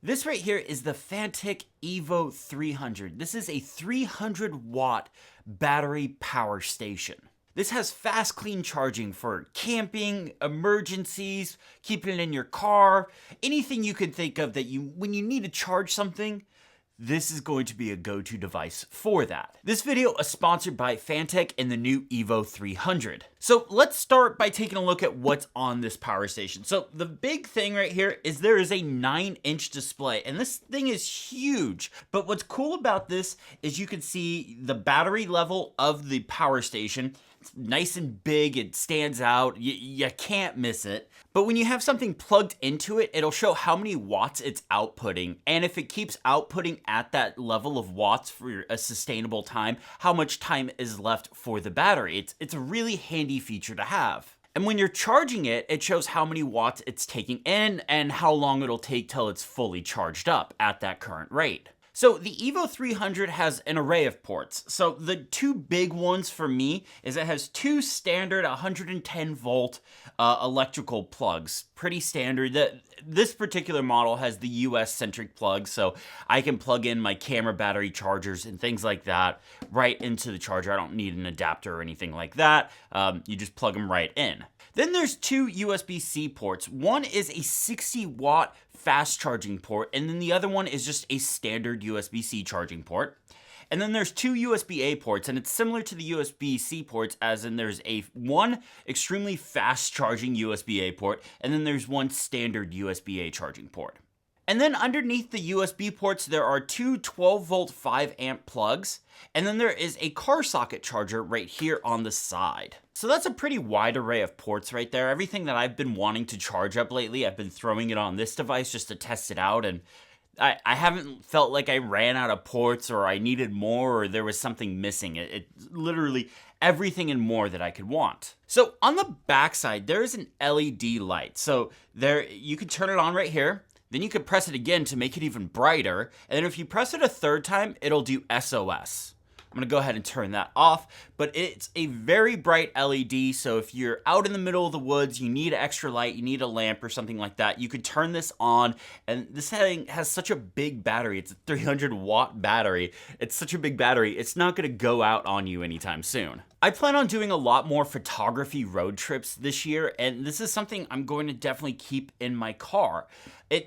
This right here is the Fanttik EVO 300. This is a 300 watt battery power station. This has fast, clean charging for camping, emergencies, keeping it in your car, anything you could think of that when you need to charge something, this is going to be a go-to device for that. This video is sponsored by Fanttik and the new EVO 300. So let's start by taking a look at what's on this power station. So the big thing right here is there is a 9-inch display, and this thing is huge. But what's cool about this is you can see the battery level of the power station. It's nice and big, it stands out, you can't miss it. But when you have something plugged into it, it'll show how many watts it's outputting, and if it keeps outputting at that level of watts for a sustainable time, how much time is left for the battery. It's a really handy feature to have. And when you're charging it, it shows how many watts it's taking in and how long it'll take till it's fully charged up at that current rate. So the EVO 300 has an array of ports. So the two big ones for me is it has two standard 110 volt electrical plugs. Pretty standard. This particular model has the US centric plug, so I can plug in my camera battery chargers and things like that right into the charger. I don't need an adapter or anything like that. You just plug them right in. Then there's two USB-C ports. One is a 60 watt fast charging port, and then the other one is just a standard USB-C charging port. And then there's two USB-A ports, and it's similar to the USB-C ports, as in there's one extremely fast charging USB-A port, and then there's one standard USB-A charging port. And then underneath the USB ports, there are two 12 volt 5 amp plugs, and then there is a car socket charger right here on the side. So that's a pretty wide array of ports right there. Everything that I've been wanting to charge up lately, I've been throwing it on this device just to test it out, and I haven't felt like I ran out of ports or I needed more or there was something missing. It's literally everything and more that I could want. So on the back side, there is an LED light. So there, you can turn it on right here. Then you can press it again to make it even brighter. And then if you press it a third time, it'll do SOS. I'm gonna go ahead and turn that off, but it's a very bright LED, so if you're out in the middle of the woods, you need extra light, you need a lamp or something like that, you could turn this on, and this thing has such a big battery. It's a 300 watt battery. It's such a big battery, it's not gonna go out on you anytime soon. I plan on doing a lot more photography road trips this year, and this is something I'm going to definitely keep in my car.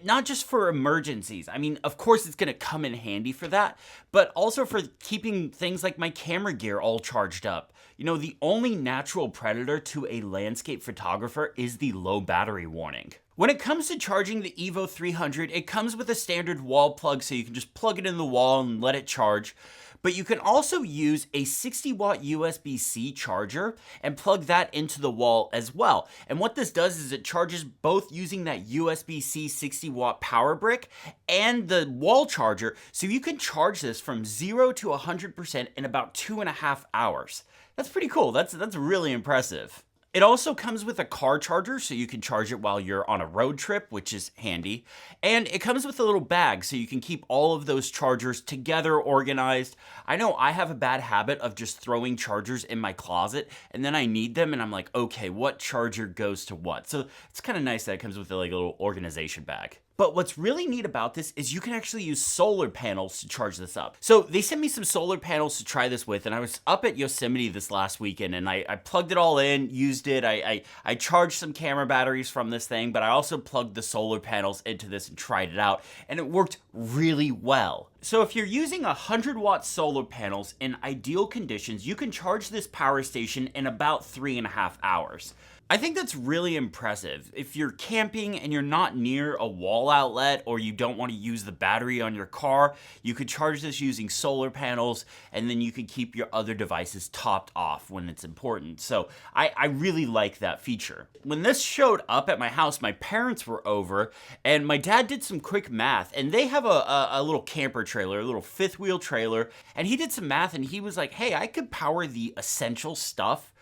Not just for emergencies. I mean, of course it's gonna come in handy for that, but also for keeping things like my camera gear all charged up. You know, the only natural predator to a landscape photographer is the low battery warning. When it comes to charging the EVO 300, it comes with a standard wall plug, so you can just plug it in the wall and let it charge. But you can also use a 60 watt USB-C charger and plug that into the wall as well. And what this does is it charges both using that USB-C 60 watt power brick and the wall charger, so you can charge this from 0 to 100% in about 2.5 hours. That's pretty cool. That's really impressive. It also comes with a car charger, so you can charge it while you're on a road trip, which is handy. And it comes with a little bag, so you can keep all of those chargers together, organized. I know I have a bad habit of just throwing chargers in my closet, and then I need them, and I'm like, okay, what charger goes to what? So it's kind of nice that it comes with like a little organization bag. But what's really neat about this is you can actually use solar panels to charge this up. So they sent me some solar panels to try this with, and I was up at Yosemite this last weekend, and I plugged it all in, used it. I charged some camera batteries from this thing, but I also plugged the solar panels into this and tried it out, and it worked really well. So if you're using 100 watt solar panels in ideal conditions, you can charge this power station in about 3.5 hours. I think that's really impressive. If you're camping and you're not near a wall outlet or you don't want to use the battery on your car, you could charge this using solar panels, and then you could keep your other devices topped off when it's important. So I really like that feature. When this showed up at my house, my parents were over and my dad did some quick math, and they have a little camper trailer, a little 5th wheel trailer, and he did some math and he was like, hey, I could power the essential stuff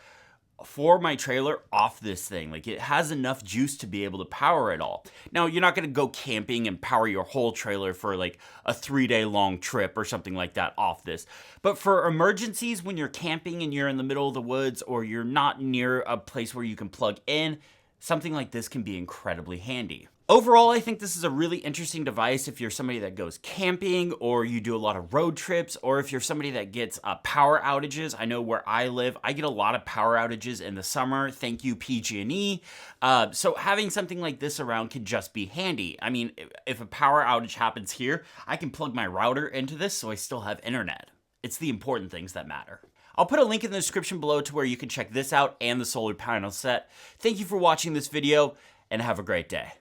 for my trailer off this thing. Like, it has enough juice to be able to power it all. Now, you're not gonna go camping and power your whole trailer for like a 3-day long trip or something like that off this. But for emergencies, when you're camping and you're in the middle of the woods or you're not near a place where you can plug in, something like this can be incredibly handy. Overall, I think this is a really interesting device if you're somebody that goes camping or you do a lot of road trips, or if you're somebody that gets power outages. I know where I live, I get a lot of power outages in the summer. Thank you, PG&E. So having something like this around could just be handy. I mean, if a power outage happens here, I can plug my router into this so I still have internet. It's the important things that matter. I'll put a link in the description below to where you can check this out and the solar panel set. Thank you for watching this video, and have a great day.